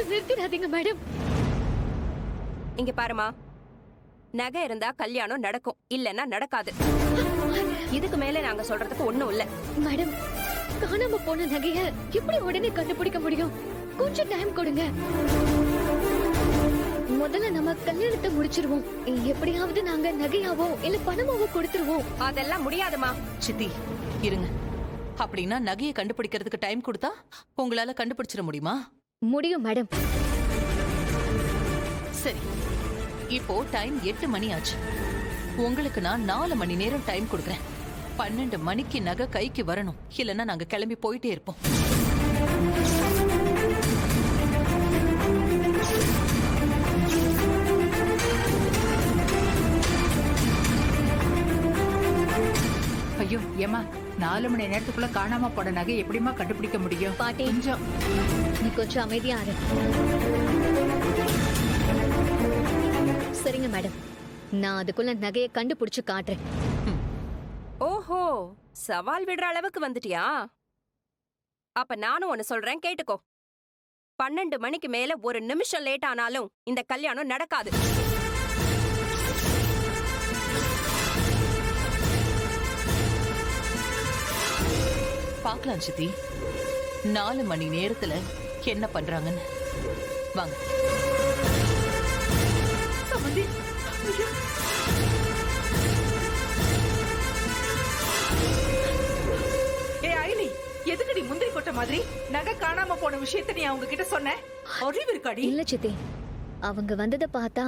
மட்டும் நிறுத்திடாதீங்க மேடம். இங்க பாருமா, நகை இருந்தா கல்யாணம் நடக்கும், இல்லன்னா நடக்காது. இதுக்கு மேல நாங்க சொல்றதுக்கு ஒண்ணும் இல்ல. மேடம், காணாம போன நகைய எப்படி உடனே கண்டுபிடிக்க முடியும்? கொஞ்சம் டைம் கொடுங்க. முதல்ல நம்ம கல்யாணத்தை முடிச்சிருவோம். எப்படியாவது நாங்க நகையாவோ இல்ல பணமாவோ கொடுத்துருவோம். அதெல்லாம் முடியாதுமா. சித்தி இருங்க. அப்படின்னா நகையை கண்டுபிடிக்கிறதுக்கு டைம் கொடுத்தா உங்களால கண்டுபிடிச்சிட முடியுமா? முடியும் மேடம். சரி, இப்போ டைம் 8 மணி ஆச்சு. உங்களுக்கு நான் 4 மணி நேரம் டைம் கொடுக்குறேன். 12 மணிக்கு நகை கைக்கு வரணும், இல்லைன்னா நாங்க கிளம்பி போயிட்டே இருப்போம். ஐயோ ஏமா, 4 மணி நேரத்துக்குள்ள காணாம போன நகை எப்படிமா கண்டுபிடிக்க முடியும்? பாட்டி, நீ கொஞ்சம் அமைதியா இரு. சரிங்க மேடம், நான் அதுக்குள்ள நகையை கண்டுபிடிச்சு காட்டுறேன். ஓஹோ, சவால் விடுற அளவுக்கு வந்துட்டியா? அப்ப நானும் ஒன்னு சொல்றேன், கேட்டுக்கோ. 12 மணிக்கு மேல ஒரு நிமிஷம் லேட் ஆனாலும் இந்த கல்யாணம் நடக்காது. பார்க்கலாம் சித்தி, 4 மணி நேரத்துல என்ன பண்றாங்கன்னு. வாங்க. எதுக்கு நீ முந்திரி கொட்ட மாதிரி நகை காணாம போன விஷயத்த நீ அவங்க கிட்ட சொன்ன? அறிவு இருக்காடி? இல்ல சித்தி, அவங்க வந்ததை பார்த்தா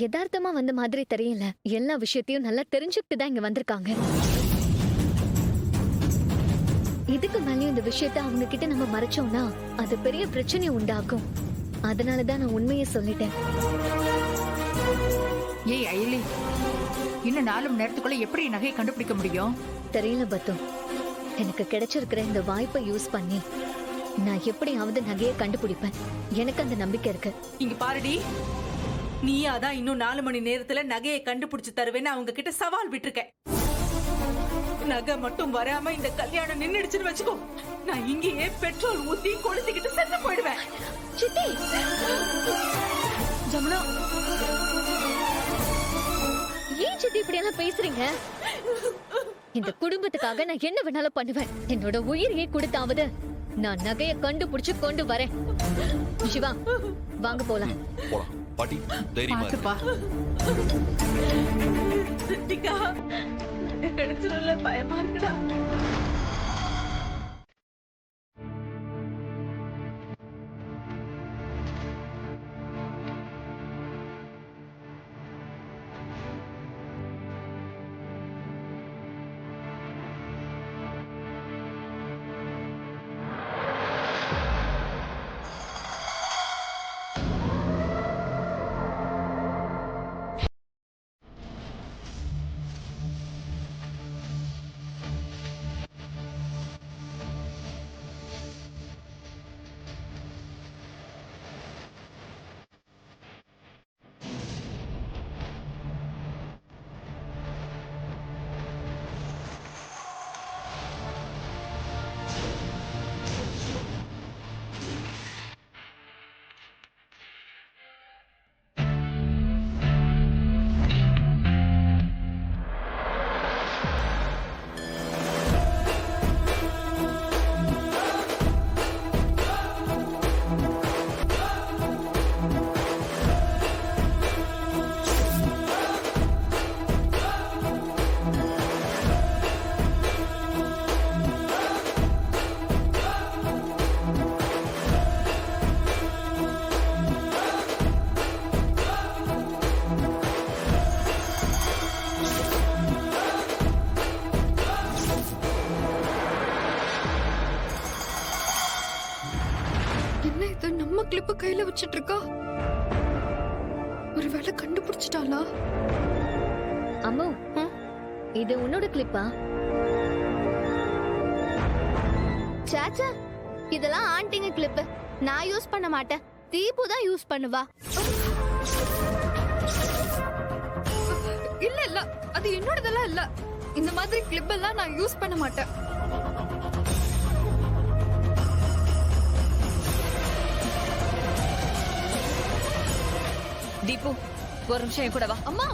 யதார்த்தமா வந்த மாதிரி தெரியல. எல்லா விஷயத்தையும் நல்லா தெரிஞ்சுக்கிட்டு தான் இங்க வந்திருக்காங்க. இதுக்கு மேலே இந்த விஷயத்த அவங்க கிட்ட நம்ம மறைச்சோம்னா அது பெரிய பிரச்சனை உண்டாக்கும். அதனாலதான் நான் உண்மையை சொல்லிட்டேன். ஏய் அயலி, இன்னும் 4 மணி நேரத்துக்குள்ள எப்படி நகையை கண்டுபிடிக்க முடியும்? தெரியல பத்து. எனக்கு கிடைச்சிருக்கிற இந்த வாய்ப்பை யூஸ் பண்ணி நான் எப்படியாவது நகையை கண்டுபிடிப்பேன். எனக்கு அந்த நம்பிக்கை இருக்கு. இங்க பாருடி, நீயாதான் இன்னும் 4 மணி நேரத்துல நகையை கண்டுபிடிச்சு தருவேன்னு அவங்க கிட்ட சவால் விட்டுருக்க. நகை மட்டும் வராம இந்த கல்யாணம் நின்னுடுச்சுன்னு வச்சுக்கோ, நான் இங்கேயே பெட்ரோல் ஊத்தி கொளுத்திக்கிட்டு செத்து போயிடுவேன். சித்தி, ஜமுனா, ஏன் சித்தி இப்படி எல்லாம் பேசுறீங்க? இந்த குடும்பத்துக்காக நான் என்ன வேணாலும் பண்ணுவேன். என்னோட உயிரையே கொடுத்தாவது நான் நகையை கண்டுபிடிச்சு கொண்டு வரேன். சிவா, வாங்க போலாம். பாட்டி தைரியமா பாத்துப்பா. கிடைச்சிடல, பயமா இருக்குடா. கிளிப்பு கையில வச்சிட்டு இருக்கா. ஒருவேளை கண்டுபிடிச்சிட்டாளா? அம்மா, இது உன்னோட கிளிப்பா? சாச்சா, இதெல்லாம் ஆண்டிங்க கிளிப்பு. நான் யூஸ் பண்ண மாட்டேன். தீபு தான் யூஸ் பண்ணுவா. இல்ல இல்ல, அது என்னோடதெல்லாம் இல்ல. இந்த மாதிரி கிளிப் எல்லாம் நான் யூஸ் பண்ண மாட்டேன். தீபு ஒரு நிமிஷம் என் கூட வா. அம்மா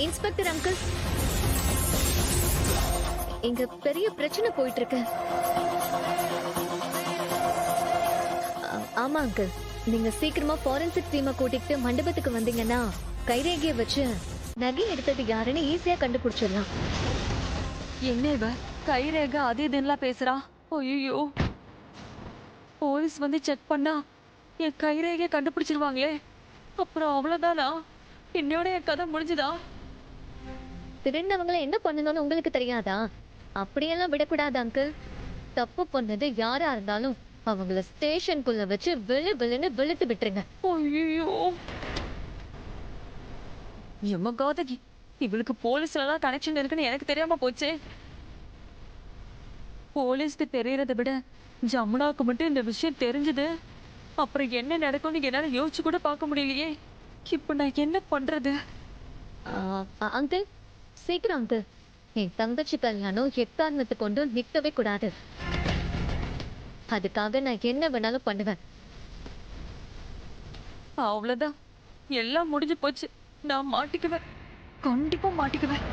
இன்ஸ்பெக்டர் அங்கிள், இங்க பெரிய பிரச்சனை போயிட்டு இருக்கு. ஆமா அங்கிள், நீங்க சீக்கிரமா ஃபாரன்சிக் டீமை கூட்டிட்டு மண்டபத்துக்கு வந்தீங்கன்னா கைரேகையை வச்சு நகை எடுத்தது யாருன்னு ஈஸியா கண்டுபிடிச்சிடலாம். என்ன இவ கைரேகை அது இதுலாம் பேசுறா? ஐயோ, போலீஸ் வந்து செக் பண்ணா என் கைரேகையை கண்டுபிடிச்சிருவாங்களே. அப்புறம் அவ்வளவுதானா? என்னோட என் கதை முடிஞ்சுதா? திருநவங்களை என்ன பண்ணணும்னு உங்களுக்கு தெரியாதா? அப்படியெல்லாம் விடக்கூடாது அங்கிள். தப்பு பண்ணது யாரா இருந்தாலும் அவங்கள ஸ்டேஷனுக்குள்ள வச்சு விழுன்னு வெளுத்து விட்டுருங்க. ஐயோ, எம்ம காதகி, இவளுக்கு போலீஸ்ல எல்லாம் கனெக்ஷன் இருக்குன்னு எனக்கு தெரியாம போச்சு. போலீஸ்க்கு தெரியறதை விட ஜமுனாவுக்கு மட்டும் இந்த விஷயம் தெரிஞ்சது, அப்புறம் என்ன நடக்கும்னு என்னால யோசிச்சு கூட பார்க்க முடியலையே. இப்ப நான் என்ன பண்றது? அங்கிள் சீக்கிரம் அங்கிள், என் தங்கச்சி கல்யாணம் எக்காரணத்தை கொண்டு நிற்கவே கூடாது. அதுக்காக நான் என்ன வேணாலும் பண்ணுவேன். அவ்வளவுதான், எல்லாம் முடிஞ்சு போச்சு. நான் மாட்டிக்குவேன், கண்டிப்பா மாட்டிக்குவேன்.